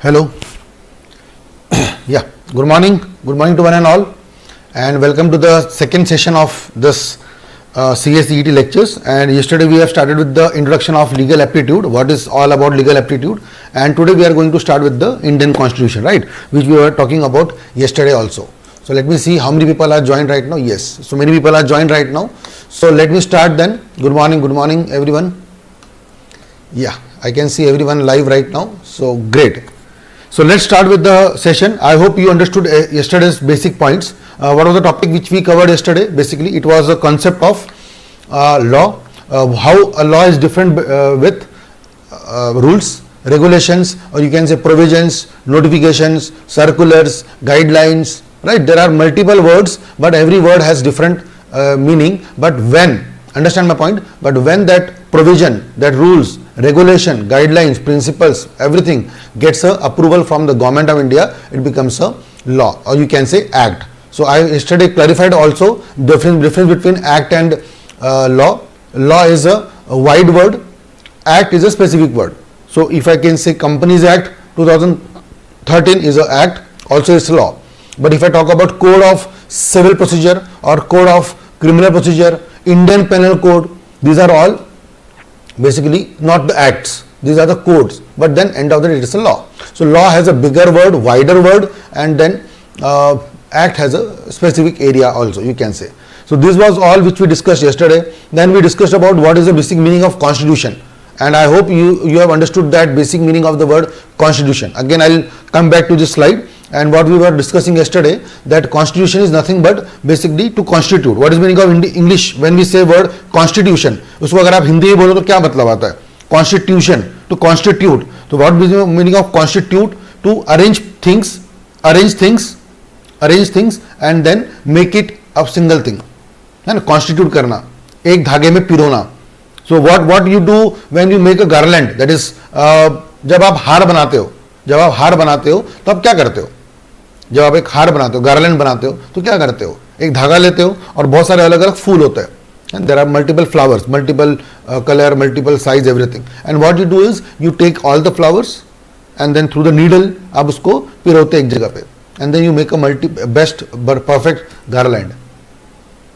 Hello. Yeah. Good morning. Good morning to one and all, and welcome to the second session of this CSET lectures. And yesterday we have started with the introduction of legal aptitude. What is all about legal aptitude? And today we are going to start with the Indian Constitution, right? Which we were talking about yesterday also. So let me see how many people are joined right now. Yes. So many people are joined right now. So let me start then. Good morning everyone. Yeah, I can see everyone live right now. So great. So let's start with the session. I hope you understood yesterday's basic points. What was the topic which we covered yesterday? Basically, it was the concept of law, how a law is different with rules, regulations, or you can say provisions, notifications, circulars, guidelines, right? There are multiple words, but every word has different meaning. But when, understand my point, but when that provision, that rules, regulation, guidelines, principles, everything gets a approval from the government of India, it becomes a law, or you can say act. So I yesterday clarified also difference between act and law. Law is a wide word, act is a specific word. So if I can say Companies Act 2013 is a act, also it's a law. But if I talk about Code of Civil Procedure or Code of Criminal Procedure, Indian Penal Code, these are all basically not the acts, these are the codes, but then end of the day it is a law. So law has a bigger word, wider word, and then act has a specific area also, you can say. So this was all which we discussed yesterday. Then we discussed about what is the basic meaning of constitution, and I hope you have understood that basic meaning of the word constitution. Again I will come back to this slide. And what we were discussing yesterday, that constitution is nothing but basically to constitute. What is meaning of English when we say word constitution? उसको अगर आप हिंदी में बोलो तो क्या मतलब आता है? Constitution, to constitute. So what is the meaning of constitute? To arrange things, and then make it a single thing. है ना? Constitute करना, एक धागे में पिरोना. So what you do when you make a garland? That is जब आप हार बनाते हो, तो आप क्या करते हो? जब आप एक हार बनाते हो, गार्लैंड बनाते हो, तो क्या करते हो? एक धागा लेते हो और बहुत सारे अलग अलग फूल होते हैं. There are multiple flowers, multiple colour, multiple size, everything. And what you do is you take all the flowers and then through the needle आप उसको पिरोते एक जगह पे, and then you make a best perfect garland.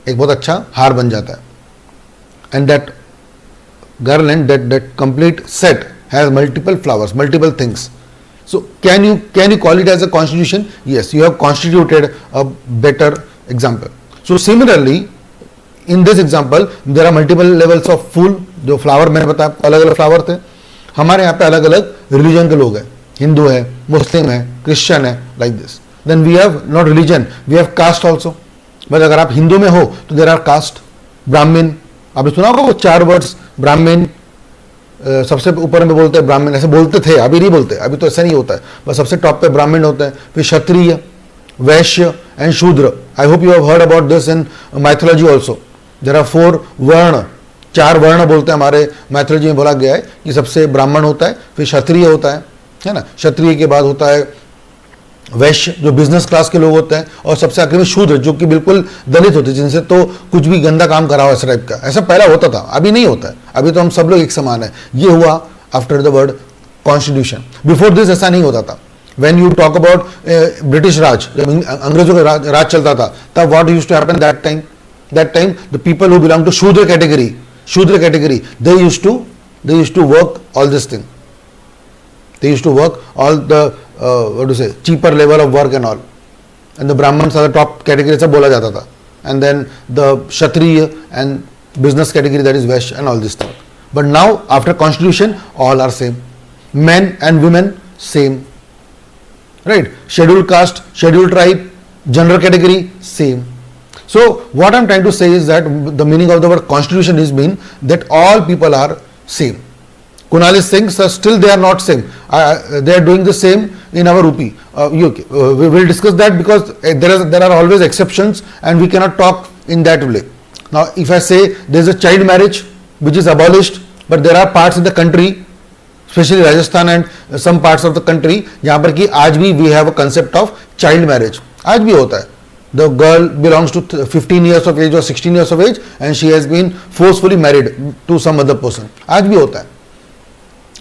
एक बहुत अच्छा हार बन जाता है. And that garland, that complete set has multiple flowers, multiple things. So can you call it as a constitution? Yes, you have constituted a better example. So similarly, in this example, there are multiple levels of फूल. जो flower मैंने बताया अलग अलग flower थे. हमारे यहाँ पे अलग अलग रिलीजन के लोग हैं, हिंदू है, मुस्लिम है, क्रिश्चियन है, like this. Then we have not religion, we have caste also. But अगर आप हिंदू में हो तो there are caste, ब्राह्मण. आपने सुना होगा वो 4 वर्ड्स, ब्राह्मण सबसे ऊपर में बोलते हैं ब्राह्मण, ऐसे बोलते थे, अभी नहीं बोलते, अभी तो ऐसा नहीं होता है, बस सबसे टॉप पे ब्राह्मण होते हैं. फिर क्षत्रिय, Vaishya and Shudra. I hope you have heard about this in mythology also. There are 4 varna, 4 वर्ण बोलते हैं हमारे माइथोलॉजी में बोला गया है कि सबसे ब्राह्मण होता है, फिर क्षत्रिय होता है ना, क्षत्रिय के बाद होता है वैश्य जो बिजनेस क्लास के लोग होते हैं, और सबसे आखिर में शूद्र जो कि बिल्कुल दलित होते हैं, जिनसे तो कुछ भी गंदा काम करा हो इस टाइप का. ऐसा पहला होता था, अभी नहीं होता है. अभी तो हम सब लोग एक समान है. ये हुआ after the word constitution. Before this ऐसा नहीं होता था. When you talk about British Raj, जब अंग्रेजों का राज चलता था, तब what used to happen that time the people who belong to Shudra category they used to work all this thing. They used to work all the cheaper level of work and all, and the Brahmins are the top category ऐसा बोला जाता था, and then the Kshatriya and business category, that is Vaishya and all this stuff. But now after constitution all are same, men and women same, right? Scheduled caste, scheduled tribe, general category same. So what I'm trying to say is that the meaning of the word constitution is mean that all people are same. Kunal is saying so still they are not same. They are doing the same in our rupee. We will discuss that because there are always exceptions and we cannot talk in that way. Now if I say there is a child marriage which is abolished, but there are parts in the country, especially Rajasthan and some parts of the country, जहाँ पर कि आज भी we have a concept of child marriage. आज भी होता है. The girl belongs to 15 years of age or 16 years of age and she has been forcefully married to some other person. आज भी होता है.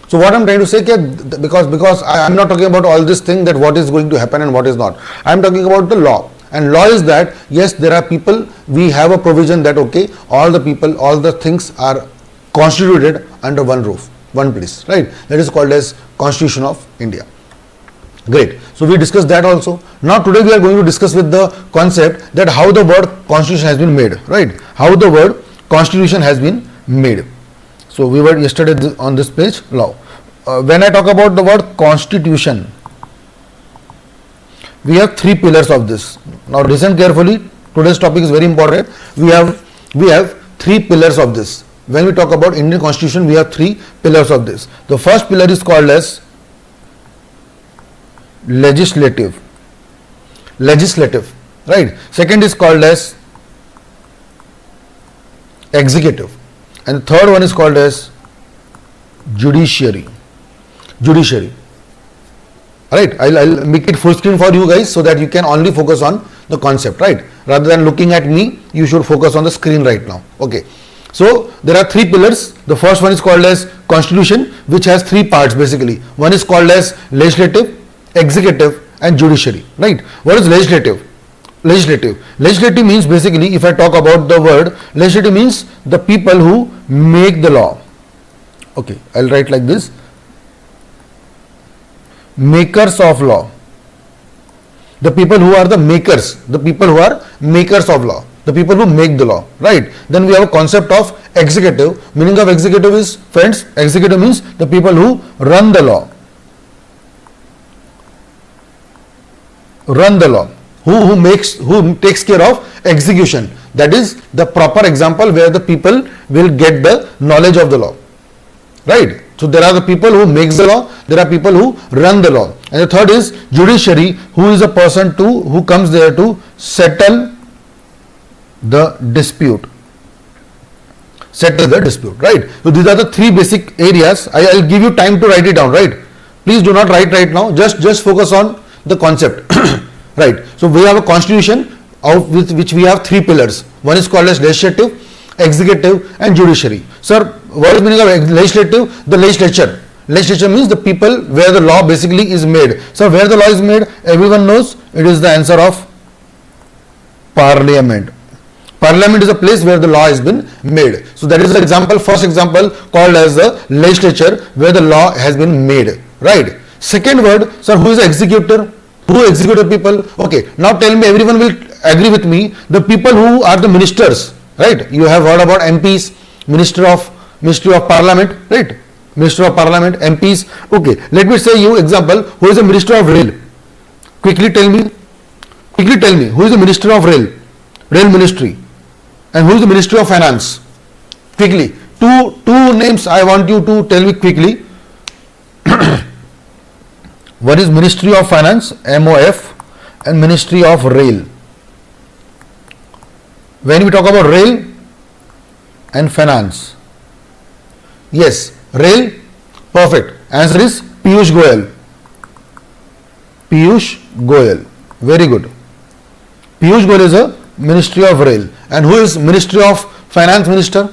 So what I'm trying to say, because I'm not talking about all this thing that what is going to happen and what is not. I'm talking about the law. And law is that, yes, there are people, we have a provision that, okay, all the people, all the things are constituted under one roof, one place, right? That is called as Constitution of India. Great. So we discussed that also. Now today we are going to discuss with the concept that how the word constitution has been made, right? How the word constitution has been made. So we were yesterday on this page, law. When I talk about the word constitution, we have three pillars of this. Now listen carefully. Today's topic is very important. We have three pillars of this. When we talk about Indian Constitution, we have three pillars of this. The first pillar is called as legislative, right? Second is called as executive, and the third one is called as judiciary. Right? I'll make it full screen for you guys so that you can only focus on the concept, right? Rather than looking at me, you should focus on the screen right now. Okay. So there are three pillars. The first one is called as constitution, which has three parts basically. One is called as legislative, executive and judiciary, right? What is legislative? Legislative means basically, if I talk about the word, legislative means the people who make the law. Okay, I'll write like this. Makers of law. The people who are the makers, the people who are makers of law, the people who make the law, right? Then we have a concept of executive. Meaning of executive is, friends, executive means the people who run the law. Who takes care of execution. That is the proper example where the people will get the knowledge of the law, right? So there are the people who makes the law, there are people who run the law, and the third is judiciary, who is a person who comes there to settle the dispute. Right? So these are the three basic areas. I'll give you time to write it down, right? Please do not write right now. Just focus on the concept. Right? So we have a constitution with which we have three pillars. One is called as legislative, executive and judiciary. Sir, what is meaning of legislative? The legislature. Legislature means the people where the law basically is made. So where the law is made, everyone knows it is the answer of parliament. Parliament is a place where the law has been made. So that is the example, first example called as the legislature, where the law has been made. Right? Second word, sir, who is the executor? Who execute the people? Okay, now tell me, everyone will agree with me, the people who are the ministers, right? You have heard about MPs, Ministry of Parliament, right? Minister of Parliament, MPs. Okay, let me say you example, who is the Minister of Rail? Quickly tell me, who is the Minister of Rail Ministry? And who is the Ministry of Finance? Quickly, two names I want you to tell me quickly. One is Ministry of Finance, MOF, and Ministry of Rail. When we talk about rail and finance, yes, rail, perfect. Answer is Piyush Goyal. Very good. Piyush Goyal is a Ministry of Rail. And who is Ministry of Finance Minister?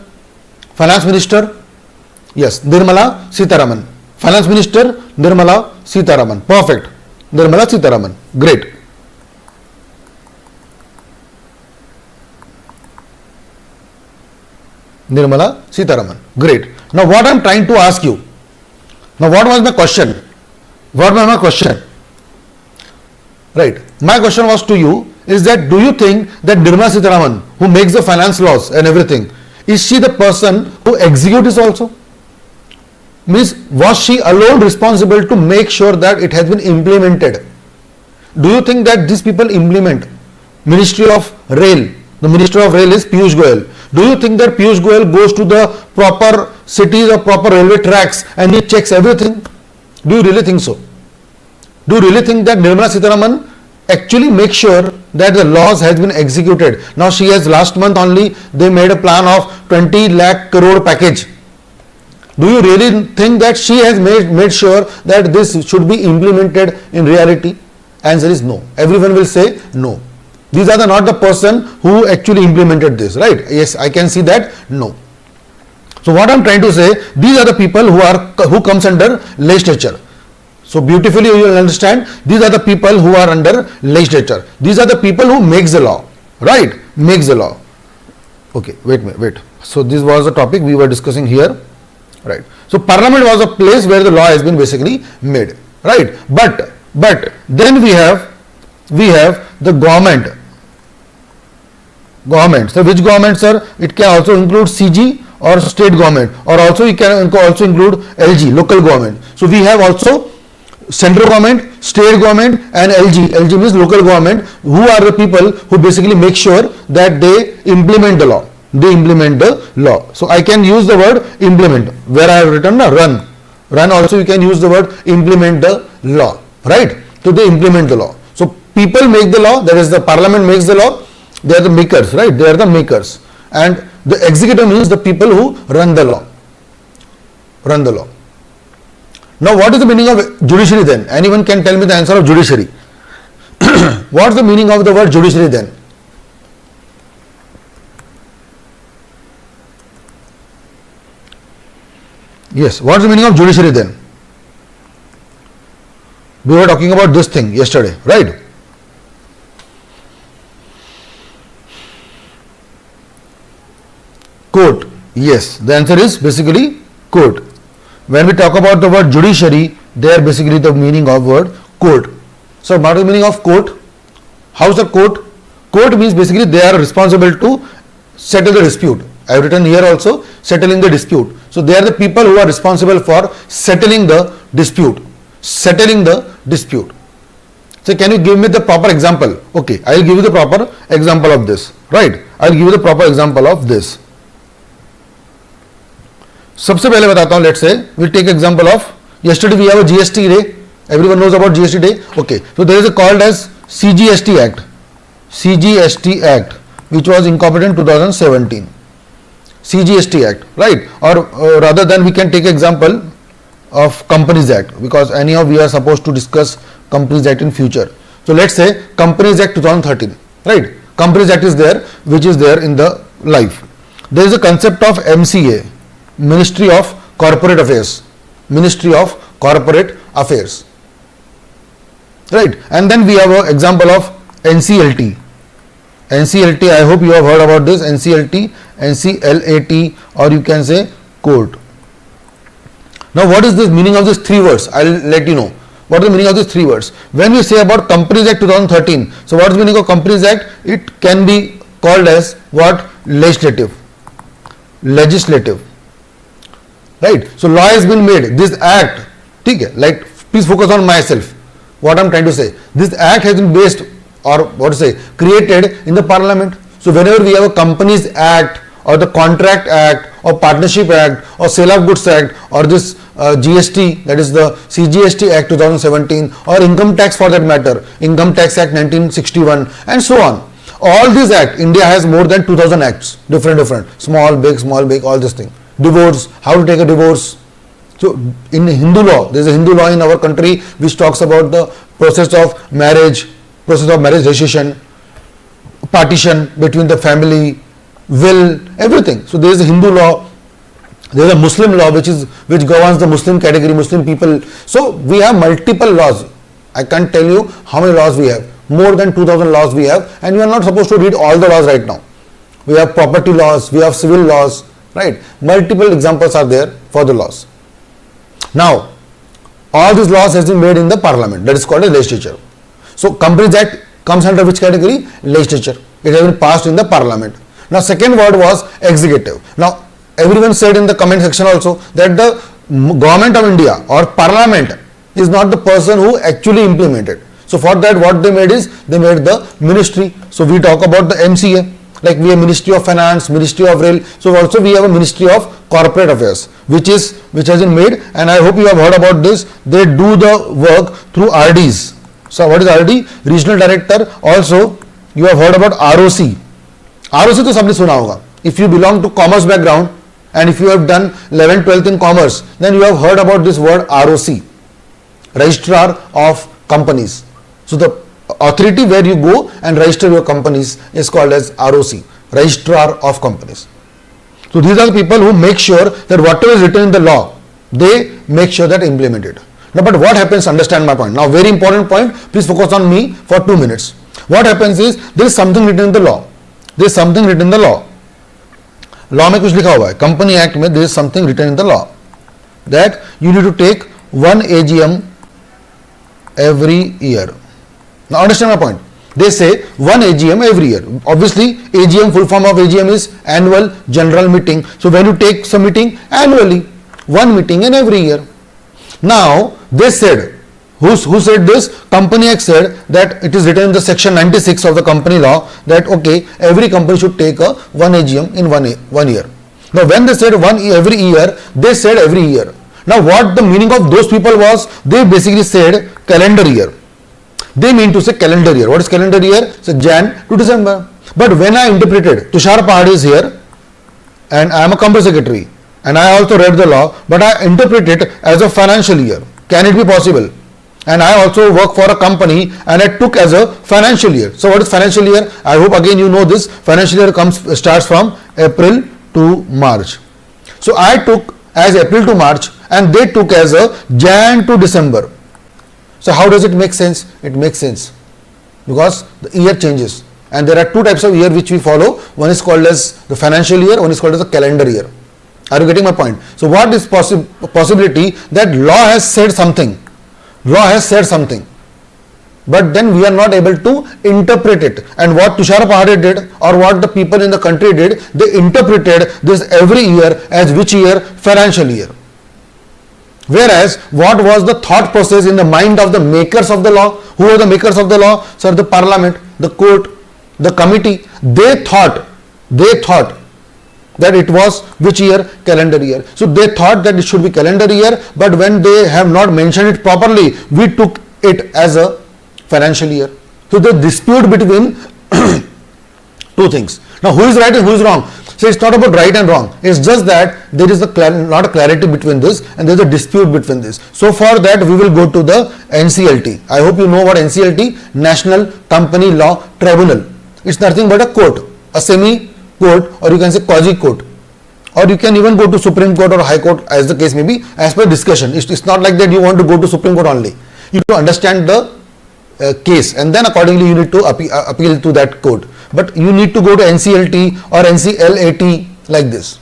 Yes, Nirmala Sitharaman. Finance Minister, Nirmala Sitharaman. Perfect. Nirmala Sitharaman. Great. Nirmala Sitharaman. Great. Now what I am trying to ask you. Now what was my question? Right. My question was to you is that, do you think that Nirmala Sitharaman, who makes the finance laws and everything, is she the person who executes also? Means, was she alone responsible to make sure that it has been implemented? Do you think that these people implement? Ministry of Rail, the Minister of Rail is Piyush Goyal. Do you think that Piyush Goyal goes to the proper cities or proper railway tracks and he checks everything? Do you really think so? Do you really think that Nirmala Sitharaman actually makes sure that the laws has been executed? Now she has, last month only they made a plan of 20 lakh crore package. Do you really think that she has made sure that this should be implemented in reality? Answer is no. Everyone will say no. These are not the person who actually implemented this, right? Yes, I can see that. No. So what I'm trying to say, these are the people who comes under legislature. So beautifully you will understand, these are the people who are under legislature. These are the people who makes the law, right? Makes the law. Okay, wait. So this was the topic we were discussing here, right? So parliament was a place where the law has been basically made, right? But then we have the government. So which government, sir? It can also include CG or state government, or also it can also include LG, local government. So we have also central government, state government, and LG. LG means local government, who are the people who basically make sure that they implement the law. They implement the law. So I can use the word implement, where I have written run. Run also you can use the word implement the law, right? So they implement the law. So people make the law, that is the parliament makes the law. They are the makers, right? They are the makers. And the executive means the people who run the law. Run the law. Now what is the meaning of judiciary then? Anyone can tell me the answer of judiciary. What is the meaning of the word judiciary then? Yes, what is the meaning of judiciary then? We were talking about this thing yesterday, right? Court. Yes, the answer is basically court. When we talk about the word judiciary, they are basically the meaning of word court. So what is the meaning of court? How is the court? Court means basically they are responsible to settle the dispute. I have written here also, settling the dispute. So they are the people who are responsible for settling the dispute. Settling the dispute. So can you give me the proper example? Okay, I will give you the proper example of this. Right? I will give you the proper example of this. सबसे पहले बताता हूं, let's say we take example of yesterday we have a GST day. Everyone knows about GST day. Okay, so there is a called as CGST Act. CGST Act, which was incorporated in 2017. CGST Act, right? Or rather than we can take example of Companies Act, because anyhow we are supposed to discuss Companies Act in future. So let's say Companies Act 2013, right? Companies Act is there, which is there in the life. There is a concept of MCA, Ministry of Corporate Affairs. Ministry of Corporate Affairs, right? And then we have an example of NCLT. NCLT, I hope you have heard about this. NCLT, NCLAT, or you can say court. Now what is the meaning of these three words? I will let you know. What is the meaning of these three words? When we say about Companies Act 2013, so what is the meaning of Companies Act? It can be called as what? Legislative. Legislative. Right? So law has been made. This act, like please focus on myself. What I'm trying to say. This act has been based, or what to say, created in the parliament. So whenever we have a Companies Act or the Contract Act or Partnership Act or Sale of Goods Act or this GST, that is the CGST Act 2017, or income tax for that matter, Income Tax Act 1961, and so on. All these acts, India has more than 2000 acts, different, small, big, all this thing. Divorce, how to take a divorce. So in Hindu law, there is a Hindu law in our country which talks about the process of marriage registration, partition between the family, will, everything. So there is a Hindu law, there is a Muslim law which governs the Muslim category, Muslim people. So we have multiple laws. I can't tell you how many laws we have. More than 2000 laws we have, and we are not supposed to read all the laws right now. We have property laws, we have civil laws, right? Multiple examples are there for the laws. Now, all these laws has been made in the parliament. That is called a legislature. So, Companies Act comes under which category? Legislature. It has been passed in the parliament. Now, second word was executive. Now, everyone said in the comment section also that the government of India or parliament is not the person who actually implemented. So, for that what they made is, they made the ministry. So, we talk about the MCA. Like we have Ministry of Finance, Ministry of Rail. So also we have a Ministry of Corporate Affairs, which has been made, and I hope you have heard about this. They do the work through RDs. So what is RD? Regional Director. Also you have heard about ROC. ROC तो सबने सुना होगा. If you belong to commerce background and if you have done 11th, 12th in commerce, then you have heard about this word ROC, Registrar of Companies. So the authority where you go and register your companies is called as ROC, Registrar of Companies. So these are the people who make sure that whatever is written in the law, they make sure that implement it. Now, but what happens, understand my point. Now, very important point, please focus on me for 2 minutes. What happens is, there is something written in the law. There is something written in the law. Law में कुछ लिखा हुआ है, Company Act में there is something written in the law that you need to take one AGM every year. Now understand my point. They say one AGM every year. Obviously, AGM, full form of AGM is annual general meeting. So when you take some meeting annually, one meeting in every year. Now they said, who said this? Company Act said that it is written in the section 96 of the company law that okay, every company should take a one AGM in one year. Now when they said every year, they said every year. Now what the meaning of those people was? They basically said calendar year. They mean to say calendar year. What is calendar year? So Jan to December. But when I interpreted, Tushar Pahad is here and I am a company secretary and I also read the law, but I interpret it as a financial year. Can it be possible? And I also work for a company and I took as a financial year. So what is financial year? I hope again you know this. Financial year starts from April to March. So I took as April to March and they took as a Jan to December. So how does it make sense? It makes sense because the year changes and there are two types of year which we follow. One is called as the financial year, one is called as the calendar year. Are you getting my point? So what is possibility that law has said something? Law has said something, but then we are not able to interpret it. And what Tushar Pahade did or what the people in the country did, they interpreted this every year as which year? Financial year. Whereas what was the thought process in the mind of the makers of the law? Who are the makers of the law? Sir, the parliament, the court, the committee. They thought that it was which year? Calendar year. So they thought that it should be calendar year, but when they have not mentioned it properly, we took it as a financial year. So the dispute between two things. Now who is right and who is wrong? So it's not about right and wrong. It's just that there is not a clarity between this and there is a dispute between this. So for that we will go to the NCLT. I hope you know what NCLT, National Company Law Tribunal. It's nothing but a court, a semi-court, or you can say quasi-court. Or you can even go to Supreme Court or High Court as the case may be, as per discussion. It's not like that you want to go to Supreme Court only. You need to understand the case and then accordingly you need to appeal to that court. But you need to go to NCLT or NCLAT like this.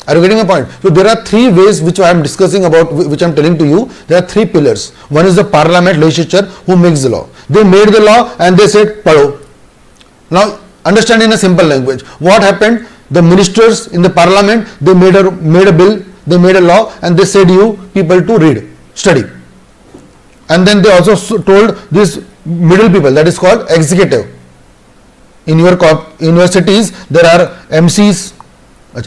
Are you getting my point? So there are three ways which I am discussing about, which I am telling to you. There are three pillars. One is the parliament, legislature, who makes the law. They made the law and they said, Pado. Now understand in a simple language. What happened? The ministers in the parliament, they made a bill, they made a law and they said you people to read, study. And then they also told these middle people, that is called executive. In your universities, there are MCs.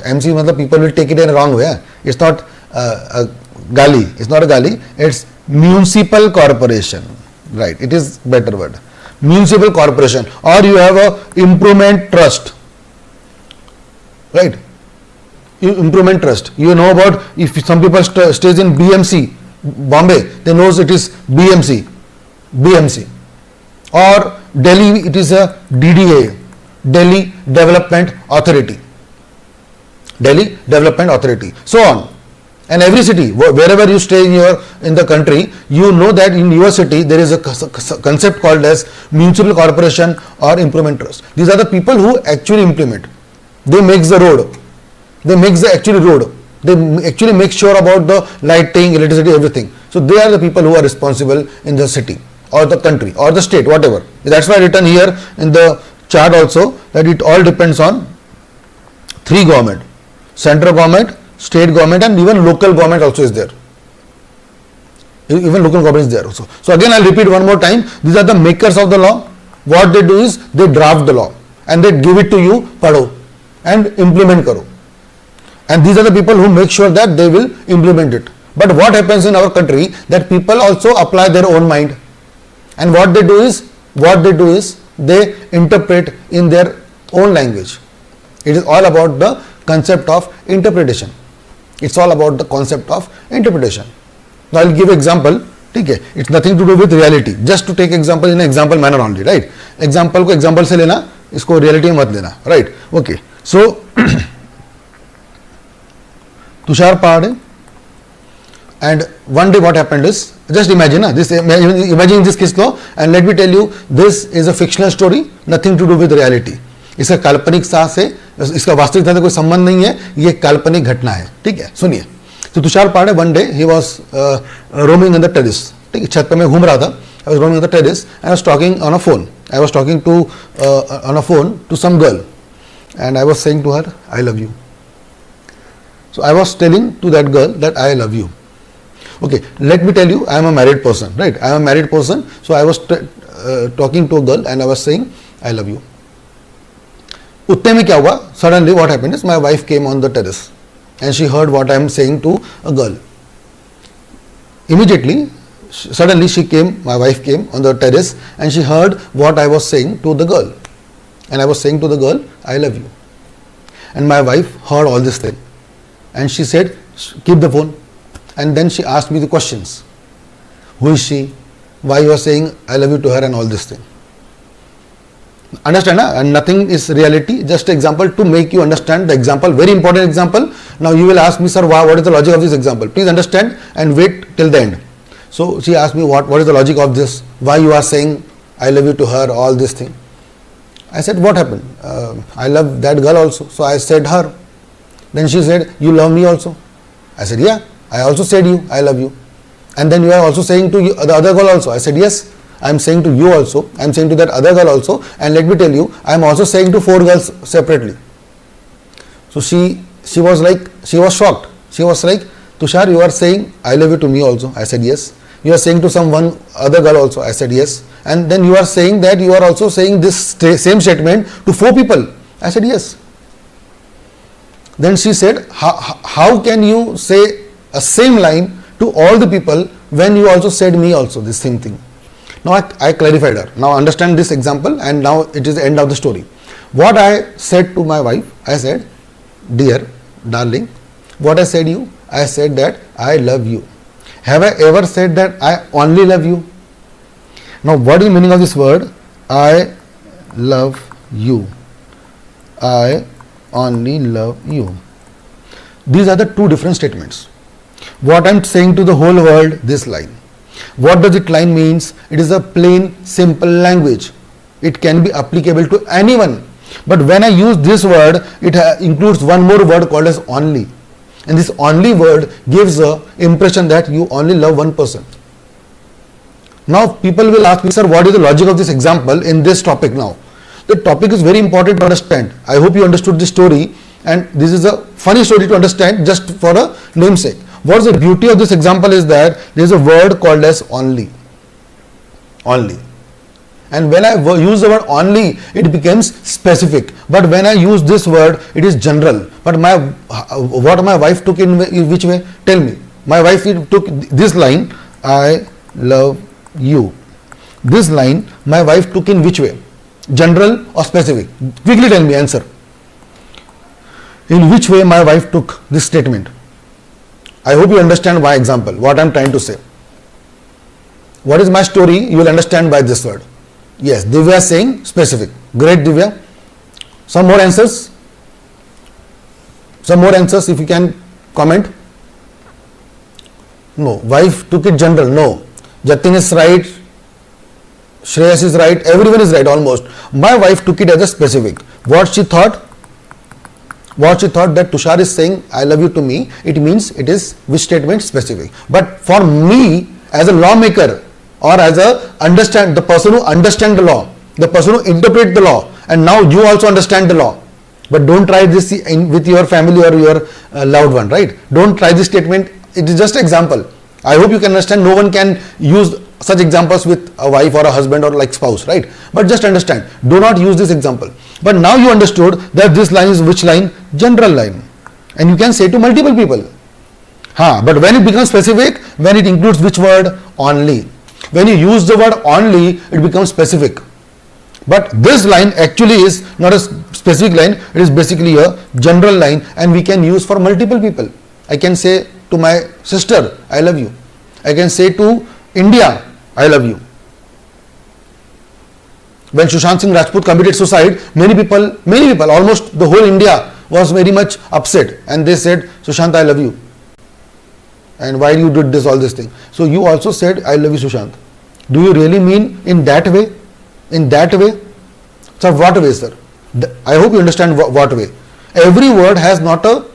MC means people will take it in a wrong way. It's not a gali. It's not a gali. It's municipal corporation. Right. It is better word. Municipal corporation. Or you have a improvement trust. Right. Improvement trust. You know about, if some people stays in BMC, Bombay, they knows it is BMC. Or Delhi, it is a DDA, Delhi Development Authority. Delhi Development Authority. So on. And every city, wherever you stay in the country, you know that in your city there is a concept called as municipal corporation or improvement trust. These are the people who actually implement. They make the road. They make the actual road. They actually make sure about the lighting, electricity, everything. So they are the people who are responsible in the city or the country or the state, whatever. That's why written here in the chart also that it all depends on three government: central government, state government, and even local government also is there. Even local government is there also. So again I'll repeat one more time. These are the makers of the law. What they do is they draft the law and they give it to you, padho, and implement karo. And these are the people who make sure that they will implement it. But what happens in our country, that people also apply their own mind. And what they do is they interpret in their own language. It is all about the concept of interpretation. It's all about the concept of interpretation. Now I'll give example. Okay, it's nothing to do with reality. Just to take example in an example manner only, right? Example को example से लेना, इसको reality में मत लेना, right? Okay. So Tushar Pahade. And one day what happened is, just imagine this case law, and let me tell you, this is a fictional story, nothing to do with reality. इसका काल्पनिक साहस है, इसका वास्तविकता से कोई संबंध नहीं है, ये काल्पनिक घटना है. ठीक है, सुनिए. तो Tushar Pande one day he was roaming in the terrace. ठीक है, छत पे मैं घूम रहा था. I was roaming on the terrace and I was talking on a phone. I was talking to on a phone to some girl, and I was saying to her, I love you. So I was telling to that girl that I love you. Okay, let me tell you, I am a married person, right? I am a married person. So I was talking to a girl and I was saying, I love you. उतने में क्या हुआ? Suddenly what happened is my wife came on the terrace and she heard what I am saying to a girl. Immediately, suddenly my wife came on the terrace and she heard what I was saying to the girl. And I was saying to the girl, I love you. And my wife heard all this thing. And she said, keep the phone. And then she asked me the questions. Who is she? Why you are saying I love you to her and all this thing. Understand? And nothing is reality, just example to make you understand the example, very important example. Now you will ask me, sir, what is the logic of this example? Please understand and wait till the end. So she asked me, what is the logic of this? Why you are saying I love you to her, all this thing. I said, what happened? I love that girl also. So I said her. Then she said, you love me also. I said, yeah, I also said you, I love you. And then you are also saying to the other girl also. I said, yes, I am saying to you also. I am saying to that other girl also. And let me tell you, I am also saying to 4 girls separately. So she was shocked. She was like, Tushar, you are saying I love you to me also. I said, yes. You are saying to someone other girl also. I said, yes. And then you are saying that you are also saying this same statement to 4 people. I said, yes. Then she said, how can you say a same line to all the people when you also said me also the same thing? Now I clarified her. Now understand this example, and now it is the end of the story. What I said to my wife, I said, dear, darling, what I said you? I said that I love you. Have I ever said that I only love you? Now what is the meaning of this word? I love you. I only love you. These are the 2 different statements. What I am saying to the whole world, this line. What does it line means? It is a plain, simple language. It can be applicable to anyone. But when I use this word, it includes one more word called as only. And this only word gives the impression that you only love one person. Now people will ask me, sir, what is the logic of this example in this topic now? The topic is very important to understand. I hope you understood this story, and this is a funny story to understand just for a namesake. What is the beauty of this example is that there is a word called as only. Only. And when I use the word only, it becomes specific. But when I use this word, it is general. But what my wife took in which way? Tell me. My wife took this line, I love you. This line, my wife took in which way? General or specific? Quickly tell me, answer. In which way my wife took this statement? I hope you understand my example, what I am trying to say. What is my story? You will understand by this word. Yes, Divya is saying specific. Great, Divya. Some more answers? Some more answers if you can comment. No. Wife took it general. No. Jatin is right. Shreyas is right. Everyone is right almost. My wife took it as a specific. What she thought? What she thought that Tushar is saying I love you to me, it means it is which statement? Specific. But for me as a lawmaker, or as the person who understands the law, the person who interprets the law, and now you also understand the law. But don't try this with your family or your loved one, right? Don't try this statement. It is just an example. I hope you can understand. No one can use such examples with a wife or a husband or like spouse, right? But just understand. Do not use this example. But now you understood that this line is which line? General line. And you can say to multiple people. But when it becomes specific, when it includes which word? Only. When you use the word only, it becomes specific. But this line actually is not a specific line, it is basically a general line, and we can use for multiple people. I can say to my sister, I love you. I can say to India, I love you. When Sushant Singh Rajput committed suicide, many people, almost the whole India was very much upset and they said, Sushant, I love you. And why you did this, all this thing. So you also said, I love you, Sushant. Do you really mean in that way? In that way? So what way, sir? I hope you understand what way. Every word has not a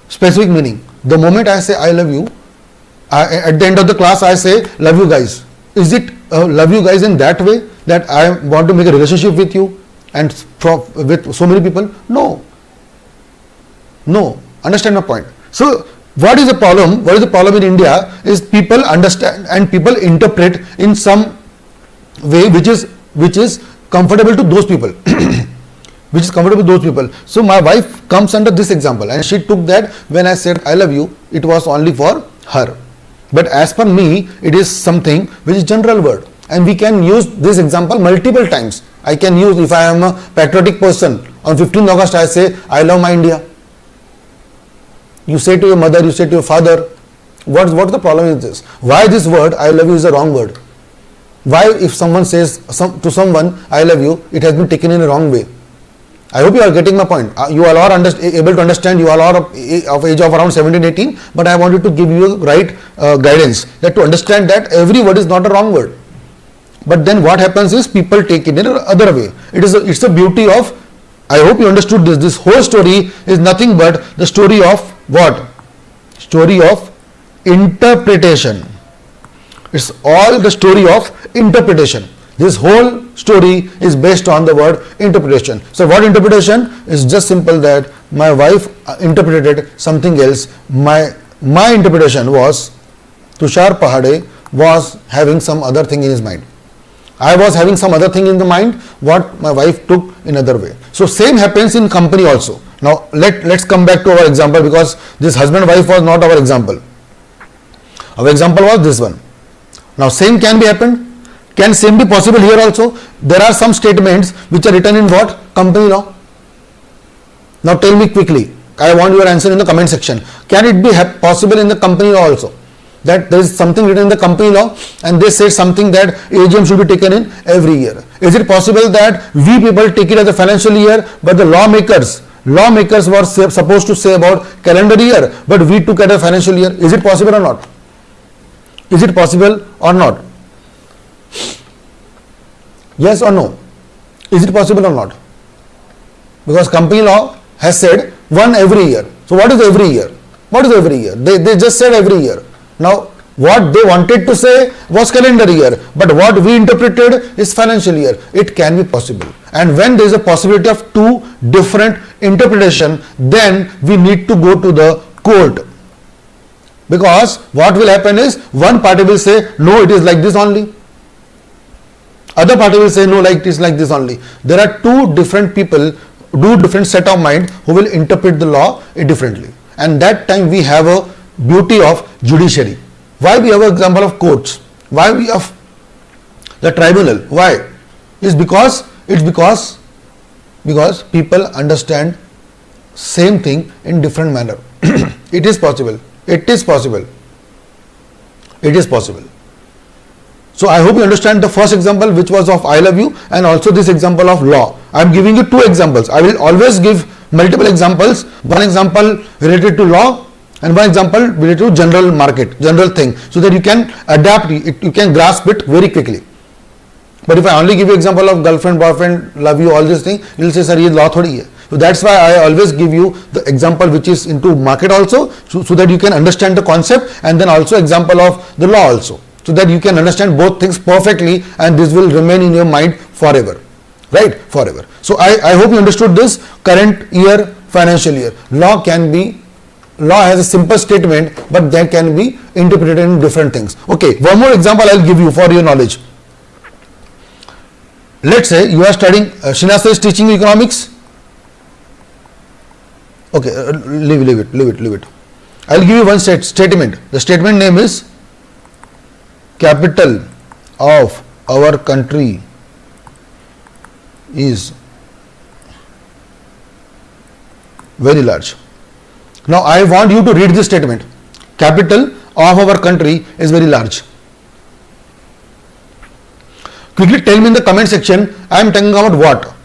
specific meaning. The moment I say I love you, at the end of the class I say love you guys. Is it love you guys in that way that I want to make a relationship with you and with so many people? No. No. Understand my point. So what is the problem? What is the problem in India is people understand and people interpret in some way which is comfortable to those people. Which is comfortable to those people. So my wife comes under this example and she took that when I said I love you, it was only for her. But as per me, it is something which is general word. And we can use this example multiple times. I can use, if I am a patriotic person, on 15th August I say I love my India. You say to your mother, you say to your father. What's the problem is this? Why this word I love you is a wrong word? Why if someone says to someone I love you, it has been taken in a wrong way? I hope you are getting my point. You all are able to understand. You all are of age of around 17-18, but I wanted to give you right guidance that to understand that every word is not a wrong word. But then what happens is people take it in another way. It's the beauty of, I hope you understood this. This whole story is nothing but the story of what? Story of interpretation. It's all the story of interpretation. This whole story is based on the word interpretation. So what interpretation? Is just simple that my wife interpreted something else. My interpretation was Tushar Pahade was having some other thing in his mind. I was having some other thing in the mind what my wife took in other way. So same happens in company also. Now let's come back to our example because this husband-wife was not our example. Our example was this one. Now same can be happened. Can same be possible here also? There are some statements which are written in what? Company law. Now tell me quickly. I want your answer in the comment section. Can it be possible in the company law also? That there is something written in the company law and they say something that AGM should be taken in every year. Is it possible that we people take it as a financial year but the lawmakers were supposed to say about calendar year but we took it as a financial year? Is it possible or not? Is it possible or not? Yes or no? Is it possible or not? Because company law has said one every year. So what is every year? What is every year? They just said every year. Now what they wanted to say was calendar year, but what we interpreted is financial year. It can be possible. And when there is a possibility of two different interpretation, then we need to go to the court. Because what will happen is one party will say no, it is like this only. Other party will say no, like it is like this only. There are two different people, different set of mind who will interpret the law differently. And that time we have a beauty of judiciary. Why we have an example of courts? Why we have the tribunal? Why? It's because people understand same thing in different manner. It is possible. It is possible. It is possible. So I hope you understand the first example which was of I love you and also this example of law. I am giving you two examples. I will always give multiple examples. One example related to law and one example related to general market, general thing, so that you can adapt it, you can grasp it very quickly. But if I only give you example of girlfriend, boyfriend, love you, all these things, you will say sir ye law thodi hai. So that's why I always give you the example which is into market also, so that you can understand the concept, and then also example of the law also, so that you can understand both things perfectly and this will remain in your mind forever, right? Forever. So I hope you understood this. Current year, financial year. Law has a simple statement, but that can be interpreted in different things. Okay, one more example I'll give you for your knowledge. Let's say you are studying, Shinasa is teaching you economics. Okay, leave it. I'll give you one statement. The statement name is capital of our country is very large. Now I want you to read this statement. Capital of our country is very large. Quickly tell me in the comment section, I am talking about what?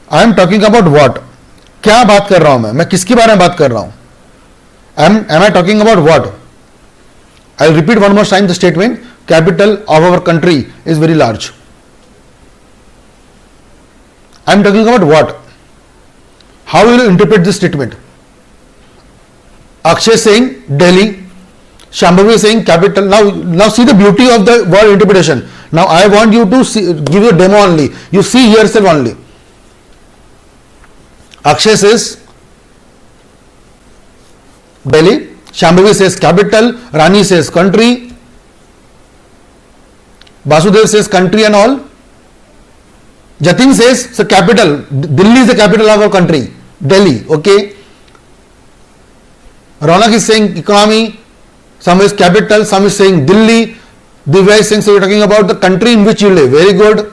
I am talking about what? क्या बात कर रहा हूं मैं किसके बारे में बात कर रहा हूं? Am I talking about what? I'll repeat one more time the statement. Capital of our country is very large. I'm talking about what? How will you interpret this statement? Akshay saying Delhi, Shambhavi saying capital. Now see the beauty of the word interpretation. Now I want you to give you a demo only. You see yourself only. Akshay says Delhi, Shambhavi says capital, Rani says country, Basudev says country and all. Jatin says so capital. Delhi is the capital of our country. Delhi, okay. Ronak is saying economy, some is capital, some is saying Delhi. Divya is saying, so we are talking about the country in which you live. Very good.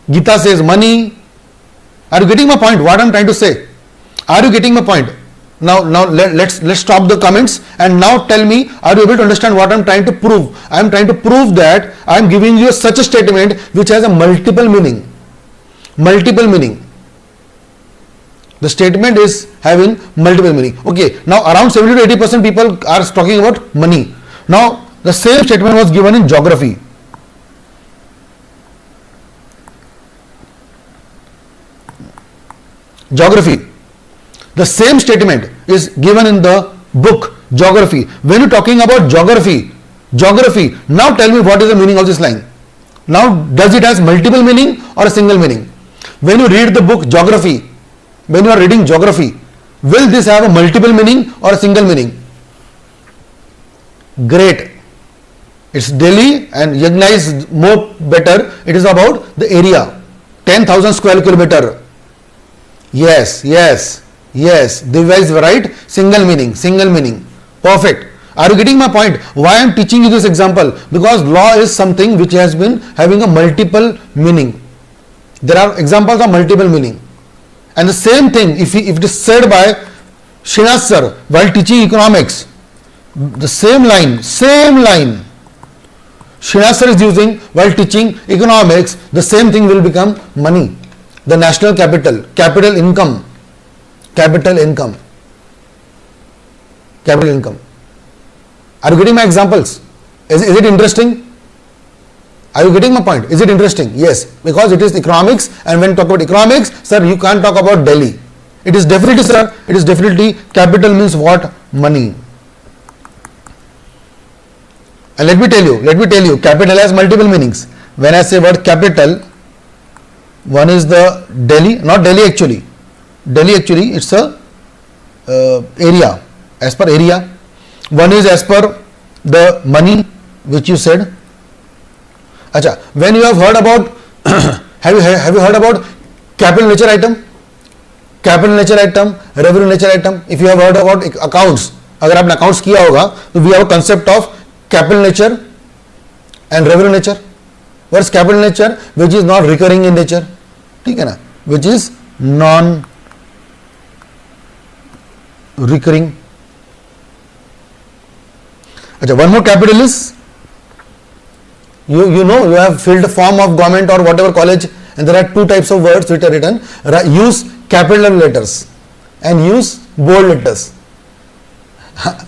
Geeta says money. Are you getting my point? What I am trying to say? Are you getting my point? Now let's stop the comments and now tell me, are you able to understand what I am trying to prove? I am trying to prove that I am giving you such a statement which has a multiple meaning. Multiple meaning. The statement is having multiple meaning. Okay, now around 70 to 80% people are talking about money. Now the same statement was given in geography. Geography. The same statement is given in the book Geography. When you're talking about geography, now tell me what is the meaning of this line. Now does it has multiple meaning or a single meaning? When you read the book Geography, when you are reading geography, will this have a multiple meaning or a single meaning? Great. It's Delhi and Yagna is more better. It is about the area. 10,000 square kilometer. Yes. Divya is right. Single meaning. Perfect. Are you getting my point? Why I am teaching you this example? Because law is something which has been having a multiple meaning. There are examples of multiple meaning. And the same thing, if it is said by Srinath sir while teaching economics, the same line Srinath sir is using while teaching economics, the same thing will become money. The national capital income. Are you getting my examples? Is it interesting? Are you getting my point? Is it interesting? Yes, because it is economics, and when you talk about economics, sir, you can't talk about Delhi. It is definitely, sir, it is definitely capital means what? Money. And let me tell you, capital has multiple meanings. When I say word capital, one is the Delhi, not Delhi actually. Delhi actually, it's a area, as per area. One is as per the money which you said. Acha, when you have heard about, have you heard about capital nature item, revenue nature item? If you have heard about accounts, अगर आपने accounts किया होगा, तो we have a concept of capital nature and revenue nature. What is capital nature? Which is not recurring in nature, ठीक है ना? Which is non-recurring. अच्छा, one more capital is, you know, you have filled a form of government or whatever college, and there are two types of words which are written. Use capital letters and use bold letters.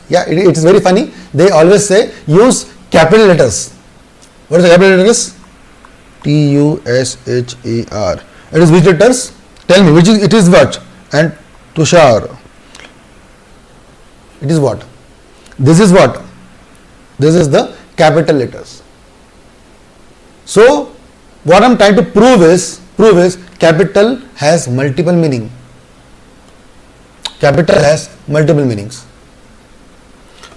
Yeah, it is very funny. They always say use capital letters. What is the capital letters? TUSHER. It is which letters? Tell me, which is it is what? And Tushar. It is what? This is what? This is the capital letters. So what I am trying to prove is capital has multiple meaning. Capital has multiple meanings.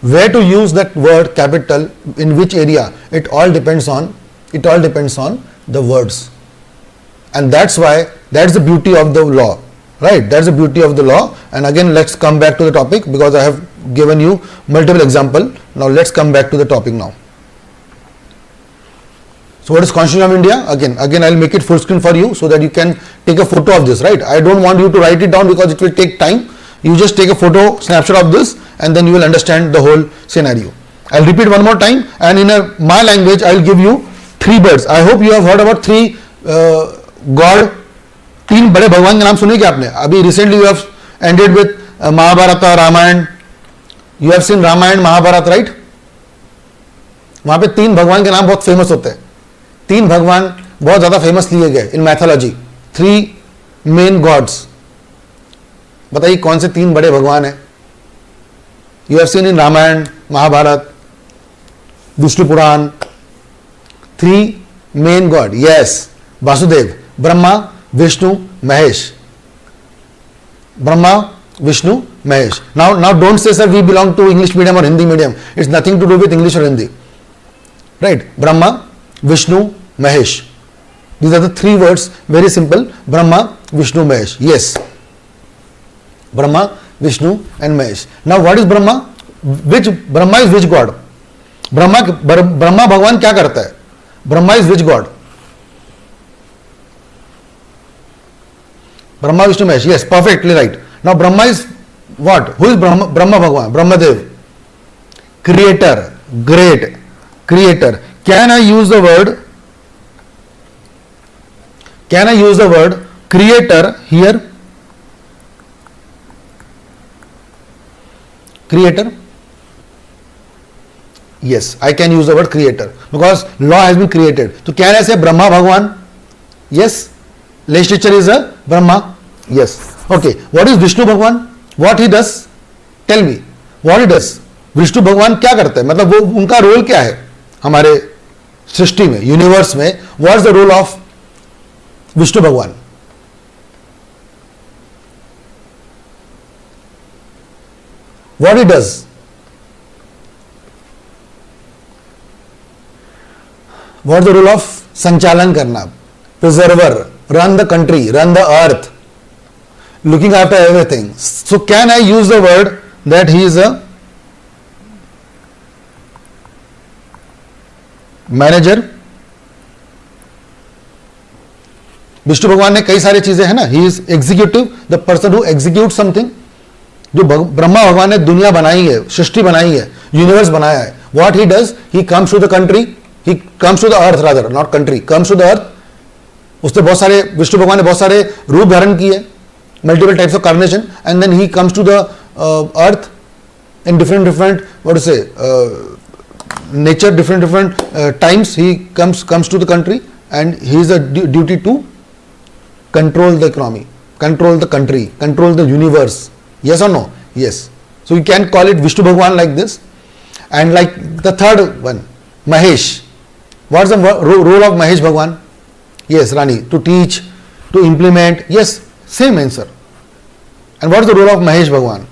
Where to use that word capital, in which area, it all depends on the words. And that's why, that's the beauty of the law, right? That's the beauty of the law. And again, let's come back to the topic, because I have given you multiple example. Now let's come back to the topic now. So what is Constitution of India? Again I'll make it full screen for you so that you can take a photo of this, right? I don't want you to write it down because it will take time. You just take a photo snapshot of this and then you will understand the whole scenario. I'll repeat one more time, and in my language I'll give you three birds. I hope you have heard about three God तीन बड़े भगवान के नाम सुने क्या आपने? अभी recently you have ended with Mahabharata, Ramayana, you have seen Ramayana, Mahabharata, right? वहां पे तीन भगवान के नाम बहुत फेमस होते हैं, तीन भगवान बहुत ज्यादा फेमस लिए गए in mythology, three main gods. बताइए कौन से तीन बड़े भगवान हैं? You have seen in Ramayana, Mahabharata, Vishnu Purana, three main god, yes, Vasudeva, Brahma, Vishnu, Mahesh, Brahma, Vishnu, Mahesh. Now don't say sir we belong to English medium or Hindi medium. It's nothing to do with English or Hindi. Right? Brahma, Vishnu, Mahesh. These are the three words, very simple. Brahma, Vishnu, Mahesh. Yes. Brahma, Vishnu and Mahesh. Now what is Brahma? Which Brahma is which god? Brahma भगवान क्या करता है? Brahma is which god? Brahma, Vishnu, Mahesh. Yes, perfectly right. Now Brahma is what? Who is Brahma Bhagwan? Brahmadev. Creator. Great. Creator. Can I use the word creator here? Creator? Yes, I can use the word creator because law has been created. So can I say Brahma Bhagwan? Yes. Legislature is a Brahma? Yes. Okay. What is Vishnu Bhagwan? What he does? Tell me. What he does? Vishnu भगवान क्या करते हैं? मतलब वो उनका role क्या है हमारे सृष्टि में, यूनिवर्स में? What is the role of Vishnu Bhagwan? What he does? What is the role of संचालन करना, preserver, run the country, run the earth, looking after everything. So can I use the word that he is a manager? Vishnu भगवान ने कई सारी चीजें है ना, he is executive, the person who execute something. जो ब्रह्मा भगवान ने दुनिया बनाई है, सृष्टि बनाई है, यूनिवर्स बनाया है, what he does? He comes to the country, he comes to the earth, rather not country, comes to the earth. उसने बहुत सारे, विष्णु भगवान ने बहुत सारे रूप धारण किए, multiple types of carnation, and then he comes to the earth in different what to say, nature, different times. He comes to the country, and he is a duty to control the economy, control the country, control the universe. Yes or no? Yes. So you can call it Vishnu Bhagwan like this. And like the third one, Mahesh. What's the role of Mahesh Bhagwan? Yes, Rani, to teach, to implement. Yes, same answer. And what is the role of Mahesh Bhagwan?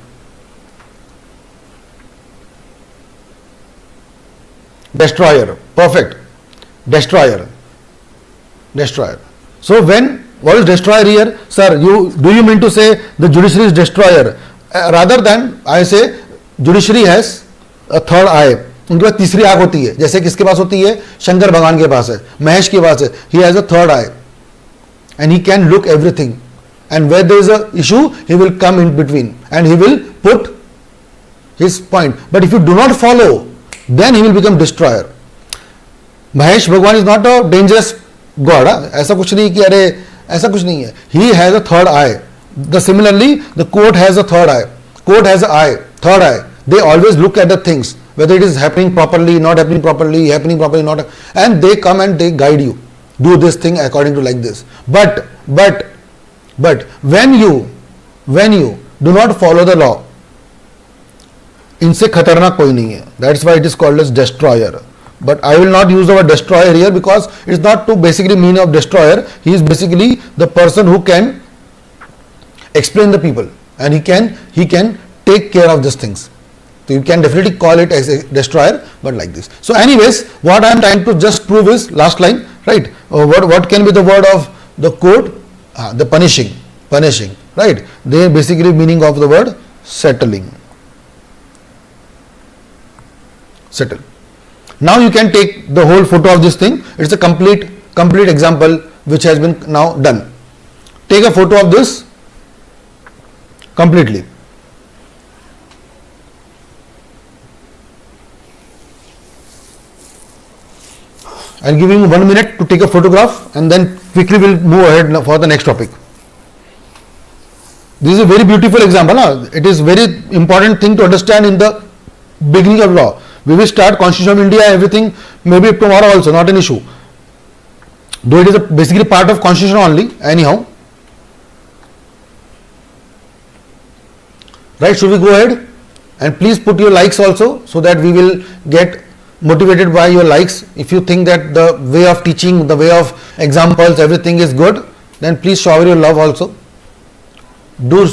Destroyer. Perfect. Destroyer. So what is destroyer here? Sir, do you mean to say the judiciary is destroyer? Rather than I say judiciary has a third eye. उनके पास तीसरी आंख होती है, जैसे किसके पास होती है? शंकर भगवान के पास है, महेश के पास है. He has a third eye and he can look everything. And where there is a issue, he will come in between and he will put his point. But if you do not follow, then he will become destroyer. Mahesh Bhagwan is not a dangerous god. ऐसा कुछ नहीं कि अरे ऐसा कुछ नहीं है. He has a third eye. Similarly, the court has a third eye. Court has an eye, third eye. They always look at the things, whether it is happening properly, not happening properly, happening properly, not, and they come and they guide you. Do this thing according to like this. But when you do not follow the law, इनसे खतरनाक कोई नहीं है. That's why it is called as destroyer. But I will not use the word destroyer here because it's not to basically mean of destroyer. He is basically the person who can explain the people and he can take care of these things. So you can definitely call it as a destroyer, but like this. So anyways, what I am trying to just prove is last line, right? What can be the word of the court? The punishing, right? They basically meaning of the word settling. Settle. Now you can take the whole photo of this thing. It's a complete example which has been now done. Take a photo of this completely. I'll give you 1 minute to take a photograph and then quickly we'll move ahead for the next topic. This is a very beautiful example. Huh? It is very important thing to understand in the beginning of law. We will start Constitution of India, everything, maybe tomorrow also, not an issue. Though it is basically part of Constitution only, anyhow. Right, should we go ahead? And please put your likes also, so that we will get motivated by your likes. If you think that the way of teaching, the way of examples, everything is good, then please shower your love also. Do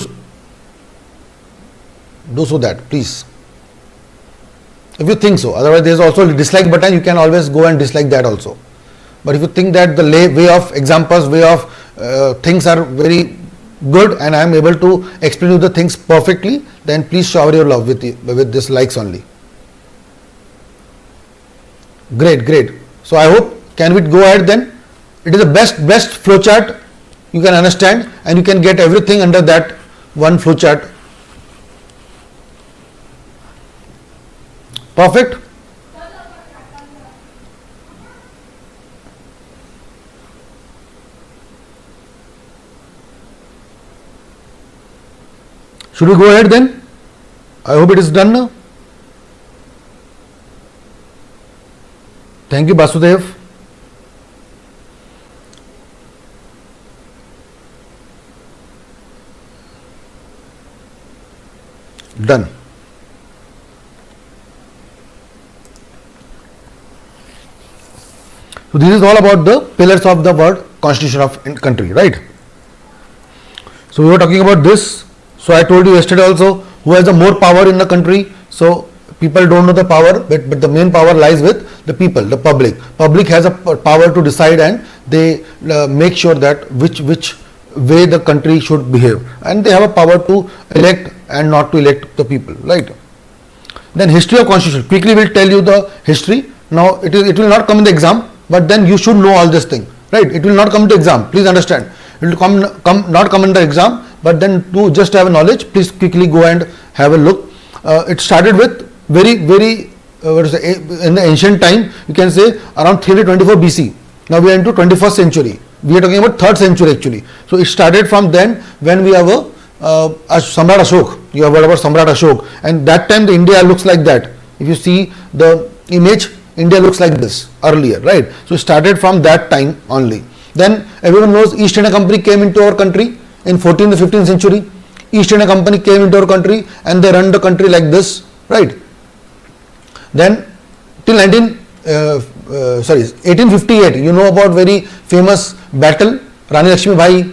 so that, please. If you think so. Otherwise, there is also a dislike button. You can always go and dislike that also. But if you think that the way of examples, way of things are very good, and I am able to explain you the things perfectly, then please shower your love with this likes only. Great, great. So I hope, can we go ahead then? It is the best flowchart you can understand, and you can get everything under that one flowchart. Perfect. Should we go ahead then? I hope it is done now. Thank you, Basudev. Done. So this is all about the pillars of the word Constitution of country, right? So we were talking about this. So I told you yesterday also, who has the more power in the country. So people don't know the power, but the main power lies with the people, the public. Public has a power to decide, and they make sure that which way the country should behave, and they have a power to elect and not to elect the people, right? Then history of Constitution. Quickly will tell you the history. Now it will not come in the exam, but then you should know all this thing, right? It will not come in the exam. Please understand. It will not come in the exam, but then to just have a knowledge, please quickly go and have a look. It started with very in the ancient time, you can say around 324 BC. Now we are into 21st century. We are talking about 3rd century actually. So it started from then, when we have a Samrat Ashok. You have heard about Samrat Ashok, and that time the India looks like that. If you see the image, India looks like this earlier, right? So it started from that time only. Then everyone knows East India Company came into our country in 14th to 15th century. East India Company came into our country, and they run the country like this, right? Then till 1858, you know about very famous battle, Rani Lakshmi Bai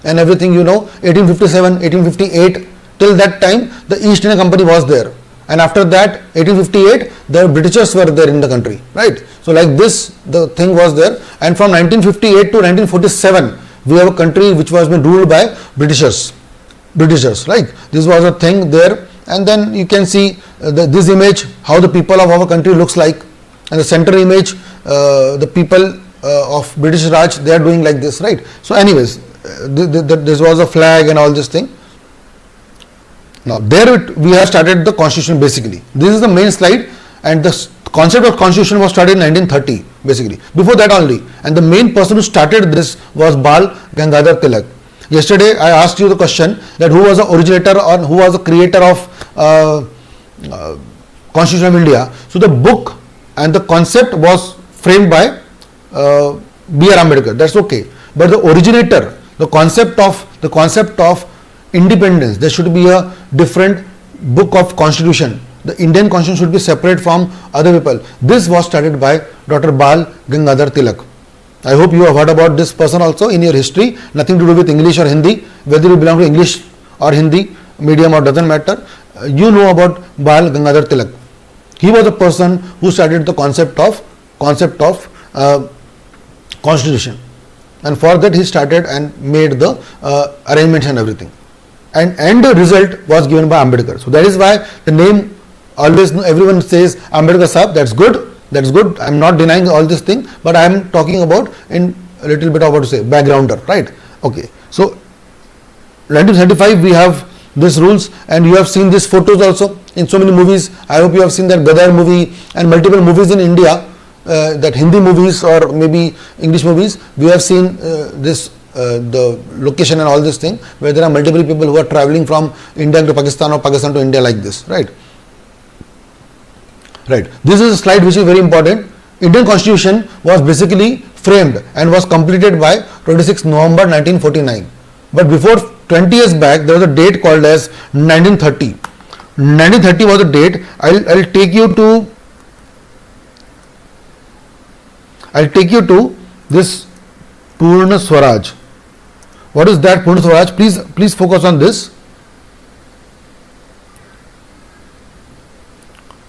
and everything, you know. 1857, 1858, till that time the East India Company was there, and after that 1858 the Britishers were there in the country, right? So like this the thing was there, and from 1958 to 1947 we have a country which was been ruled by Britishers, right? This was a thing there. And then you can see this image, how the people of our country looks like, and the center image, the people of British Raj, they are doing like this, right? So anyways, this was a flag and all this thing. Now there we have started the Constitution basically. This is the main slide, and the concept of Constitution was started in 1930 basically, before that only, and the main person who started this was Bal Gangadhar Tilak. Yesterday I asked you the question that who was the originator or who was the creator of Constitution of India. So the book and the concept was framed by B.R. Ambedkar. That's okay. But the originator, the concept of independence, there should be a different book of Constitution. The Indian Constitution should be separate from other people. This was started by Dr. Bal Gangadhar Tilak. I hope you have heard about this person also in your history. Nothing to do with English or Hindi. Whether you belong to English or Hindi medium or doesn't matter. You know about Bal Gangadhar Tilak. He was the person who started the concept of Constitution, and for that he started and made the arrangements and everything. And the result was given by Ambedkar. So that is why the name always, everyone says Ambedkar Sahab. That's good. I am not denying all this thing, but I am talking about in a little bit of what to say, backgrounder, right? Okay. So 1935 we have these rules, and you have seen these photos also in so many movies. I hope you have seen that Gadar movie and multiple movies in India, that Hindi movies or maybe English movies. We have seen this the location and all this thing, where there are multiple people who are traveling from India to Pakistan or Pakistan to India like this, right? Right. This is a slide which is very important. Indian Constitution was basically framed and was completed by 26 November 1949. But before 20 years back, there was a date called as 1930. 1930 was a date. I'll take you to this Purna Swaraj. What is that Purna Swaraj? Please focus on this.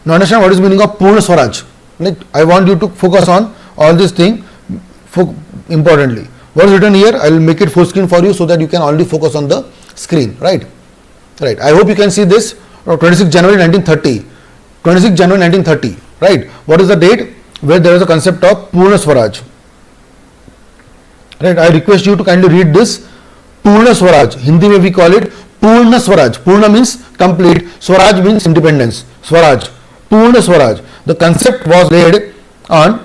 Now understand what is the meaning of Purna Swaraj. Like, I want you to focus on all this thing importantly. What is written here? I will make it full screen for you so that you can only focus on the screen. Right. I hope you can see this. 26 January 1930. 26 January 1930. Right. What is the date where there is a concept of Purna Swaraj? Right. I request you to kindly read this. Purna Swaraj. Hindi mein we call it Purna Swaraj. Purna means complete. Swaraj means independence. Swaraj. Purna Swaraj. The concept was laid on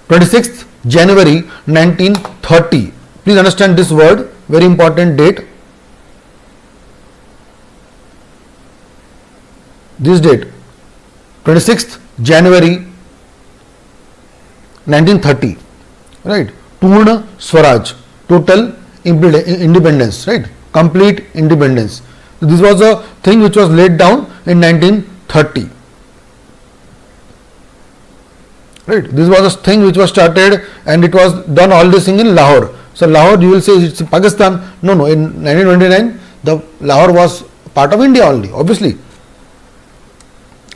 26th January 1930. Please understand this word, very important date. This date, 26th January 1930. Right. Purna Swaraj. Total independence. Right. Complete independence. So this was a thing which was laid down in 1930. Right. This was a thing which was started and it was done all this thing in Lahore. So Lahore, you will say it's Pakistan. No. In 1929, the Lahore was part of India only, obviously.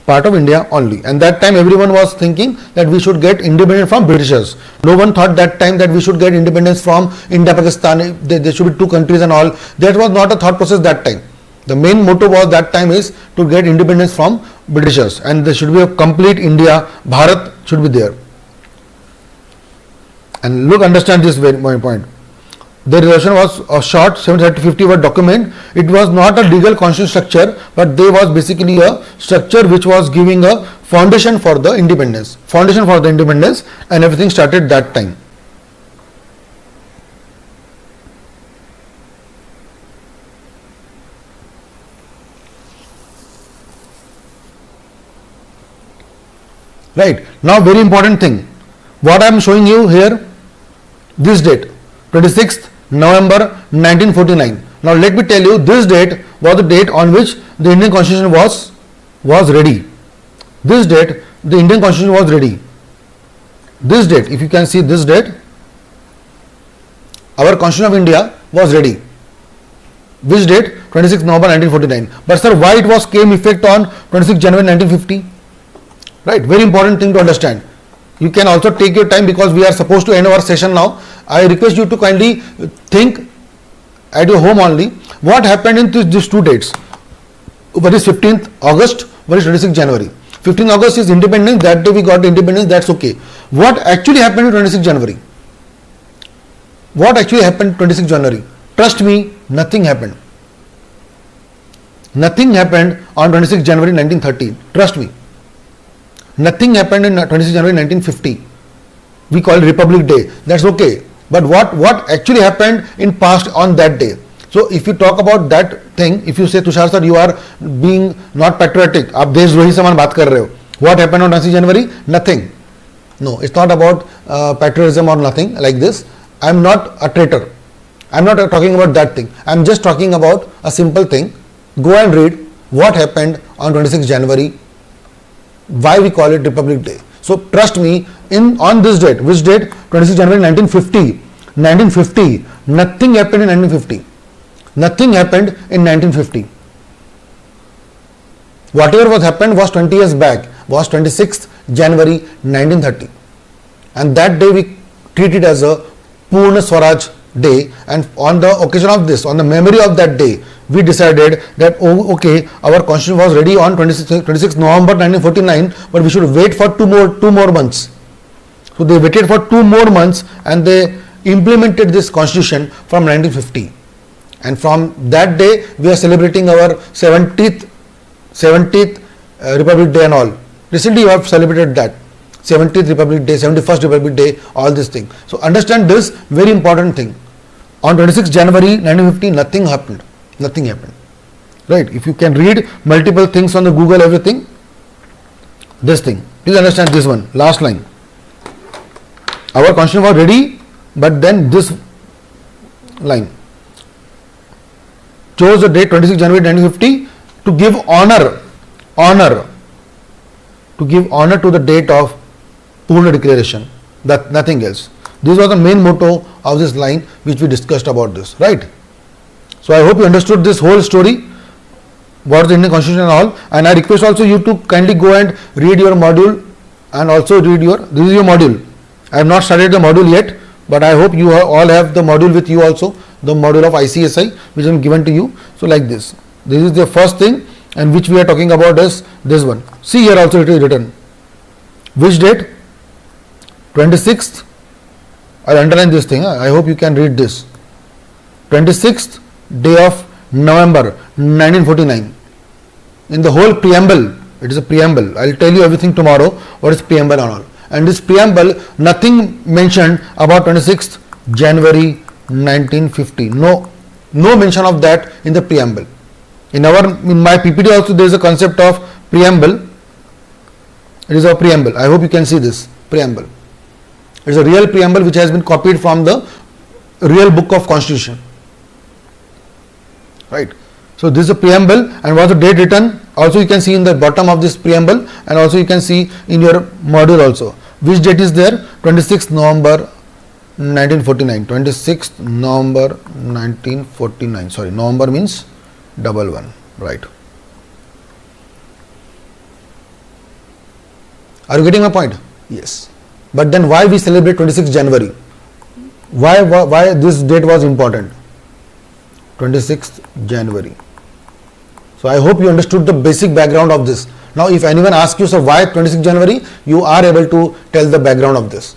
Part of India only. And that time everyone was thinking that we should get independence from Britishers. No one thought that time that we should get independence from India, Pakistan. There should be two countries and all. That was not a thought process that time. The main motto was that time is to get independence from Britishers, and there should be a complete India, Bharat should be there. And look, understand this very point. The resolution was a short 750 word document. It was not a legal constitutional structure, but there was basically a structure which was giving a foundation for the independence. And everything started that time. Right. Now very important thing. What I am showing you here, this date, 26th November 1949. Now let me tell you, this date was the date on which the Indian Constitution was ready. This date, the Indian Constitution was ready. This date, if you can see this date, our Constitution of India was ready. Which date? 26th November 1949. But sir, why it was came effect on 26th January 1950? Right, very important thing to understand. You can also take your time because we are supposed to end our session now. I request you to kindly think at your home only. What happened in these two dates? What is 15th August? What is 26th January? 15th August is independence. That day we got independence. That's okay. What actually happened on 26th January? What actually happened 26th January? Trust me, nothing happened. Nothing happened on 26th January 1930. Trust me. Nothing happened in 26th January 1950. We call it Republic Day. That's okay. But what actually happened in past on that day? So if you talk about that thing, if you say Tushar sir, you are being not patriotic. आप देशद्रोही समान बात कर रहे हो. What happened on 26th January? Nothing. No, it's not about patriotism or nothing like this. I'm not a traitor. I'm not talking about that thing. I'm just talking about a simple thing. Go and read what happened on 26th January. Why we call it Republic Day. So trust me, on this date, which date? 26 January 1950. 1950. Nothing happened in 1950. Nothing happened in 1950. Whatever was happened was 20 years back, was 26th January 1930. And that day we treat it as a Purna Swaraj Day, and on the occasion of this, on the memory of that day, we decided that okay, our constitution was ready on 26 November 1949, but we should wait for two more months. So they waited for 2 more months and they implemented this constitution from 1950. And from that day we are celebrating our 70th Republic Day and all. Recently you have celebrated that 70th Republic Day, 71st Republic Day, all this thing. So understand this very important thing. On 26 January 1950, nothing happened. Nothing happened. Right? If you can read multiple things on the Google, everything, this thing. Please understand this one, last line. Our constitution was ready, but then this line. Chose the date 26 January 1950 to give honor to the date of Purna Declaration, that nothing else. This was the main motto of this line which we discussed about this, right? So I hope you understood this whole story, what is the Indian Constitution and all, and I request also you to kindly go and read your module and also read this is your module. I have not started the module yet, but I hope you all have the module with you also, the module of ICSI which is given to you. So like this is the first thing, and which we are talking about is this one. See here also it is written. Which date? 26th. I'll underline this thing. I hope you can read this. 26th day of November 1949. In the whole preamble, it is a preamble. I'll tell you everything tomorrow, what is preamble and all. And this preamble, nothing mentioned about 26th January 1950. No mention of that in the preamble. In my PPT also there is a concept of preamble. It is a preamble. I hope you can see this preamble. It is a real preamble which has been copied from the real book of Constitution. Right. So this is a preamble, and what's the date written? Also you can see in the bottom of this preamble, and also you can see in your module also. Which date is there? 26th November 1949. 26th November 1949. Sorry, November means 11. Right. Are you getting my point? Yes. But then why we celebrate 26th January? Why this date was important? 26th January. So I hope you understood the basic background of this. Now if anyone asks you, so why 26th January, you are able to tell the background of this.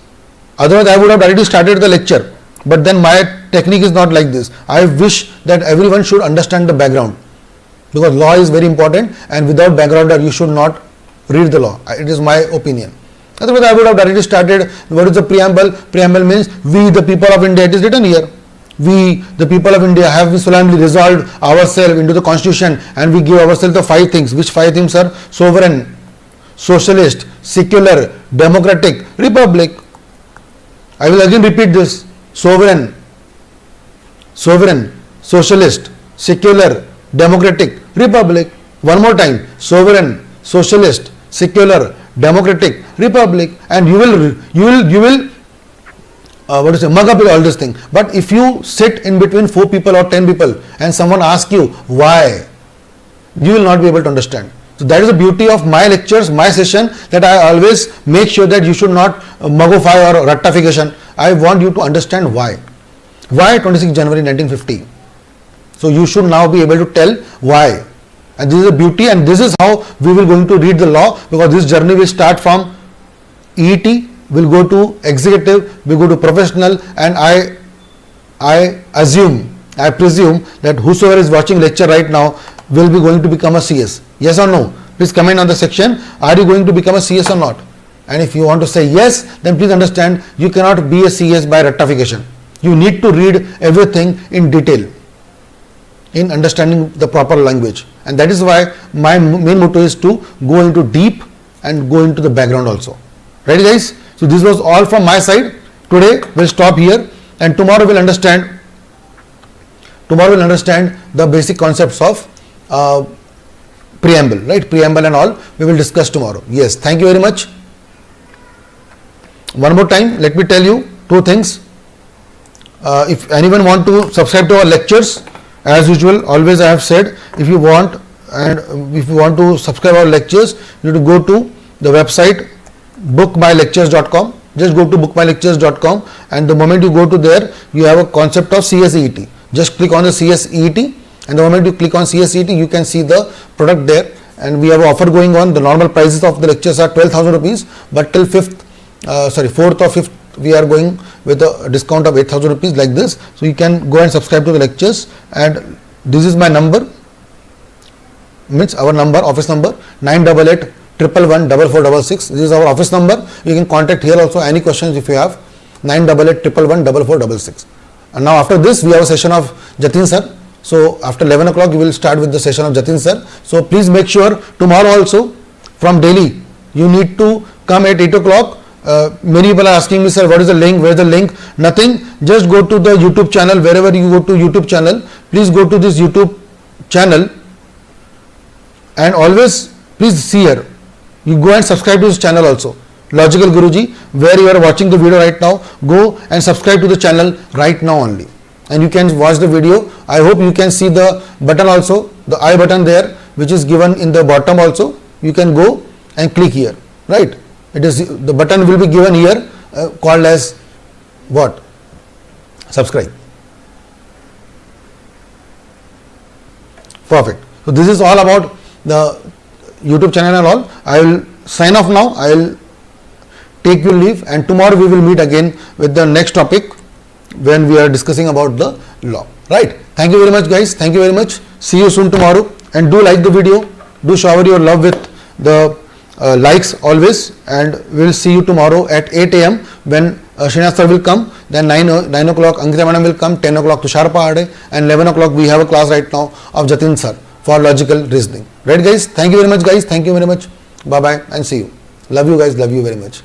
Otherwise I would have already started the lecture, but then my technique is not like this. I wish that everyone should understand the background, because law is very important, and without background you should not read the law. It is my opinion. Otherwise I would have already started. What is the preamble? Preamble means we the people of India. It is written here. We the people of India have solemnly resolved ourselves into the Constitution, and we give ourselves the 5 things. Which 5 things are? Sovereign, socialist, secular, democratic, republic. I will again repeat this. Sovereign, socialist, secular, democratic, republic. One more time. Sovereign, socialist, secular, democratic, republic, and you will mug up with all this thing. But if you sit in between 4 people or 10 people and someone asks you why, you will not be able to understand. So that is the beauty of my lectures, my session, that I always make sure that you should not mugify or rectification. I want you to understand why. Why 26 January 1950? So you should now be able to tell why. And this is the beauty, and this is how we will going to read the law, because this journey will start from EET, will go to executive, will go to professional, and I presume that whosoever is watching lecture right now will be going to become a CS. Yes or no? Please comment on the section. Are you going to become a CS or not? And if you want to say yes, then please understand you cannot be a CS by rectification. You need to read everything in detail, in understanding the proper language. And that is why my main motto is to go into deep and go into the background also. Ready guys? So this was all from my side. Today we'll stop here, and tomorrow we'll understand the basic concepts of preamble, right? Preamble and all we will discuss tomorrow. Yes, thank you very much. One more time, let me tell you 2 things. If anyone want to subscribe to our lectures, as usual, always I have said, if you want to subscribe our lectures, you need to go to the website bookmylectures.com. Just go to bookmylectures.com, and the moment you go to there, you have a concept of CSEET. Just click on the CSEET, and the moment you click on CSEET, you can see the product there. And we have an offer going on. The normal prices of the lectures are 12,000 rupees, but till 4th or 5th, we are going with a discount of 8,000 rupees like this. So you can go and subscribe to the lectures, and this is my number, means our number, office number, 988 111 4466. This is our office number. You can contact here also any questions if you have, 988 111 4466. And now after this, we have a session of Jatin sir. So after 11 o'clock, we will start with the session of Jatin sir. So please make sure tomorrow also from Delhi, you need to come at 8 o'clock. Many people are asking me, sir, what is the link? Where is the link? Nothing. Just go to the YouTube channel. Wherever you go to YouTube channel, please go to this YouTube channel and always please see here. You go and subscribe to this channel also. Logical Guruji, where you are watching the video right now, go and subscribe to the channel right now only. And you can watch the video. I hope you can see the button also, the I button there, which is given in the bottom also. You can go and click here, right? It is the button will be given here called as what? Subscribe. Perfect. So this is all about the YouTube channel and all. I will sign off now. I will take your leave, and tomorrow we will meet again with the next topic when we are discussing about the law. Right. Thank you very much, guys. Thank you very much. See you soon tomorrow, and do like the video. Do shower your love with the likes always, and we'll see you tomorrow at 8 a.m. when Srinath sir will come. Then 9 o'clock Ankita madam will come. 10 o'clock Tushar Pahade, and 11 o'clock we have a class right now of Jatin sir for logical reasoning. Right, guys? Thank you very much, guys. Thank you very much. Bye bye and see you. Love you, guys. Love you very much.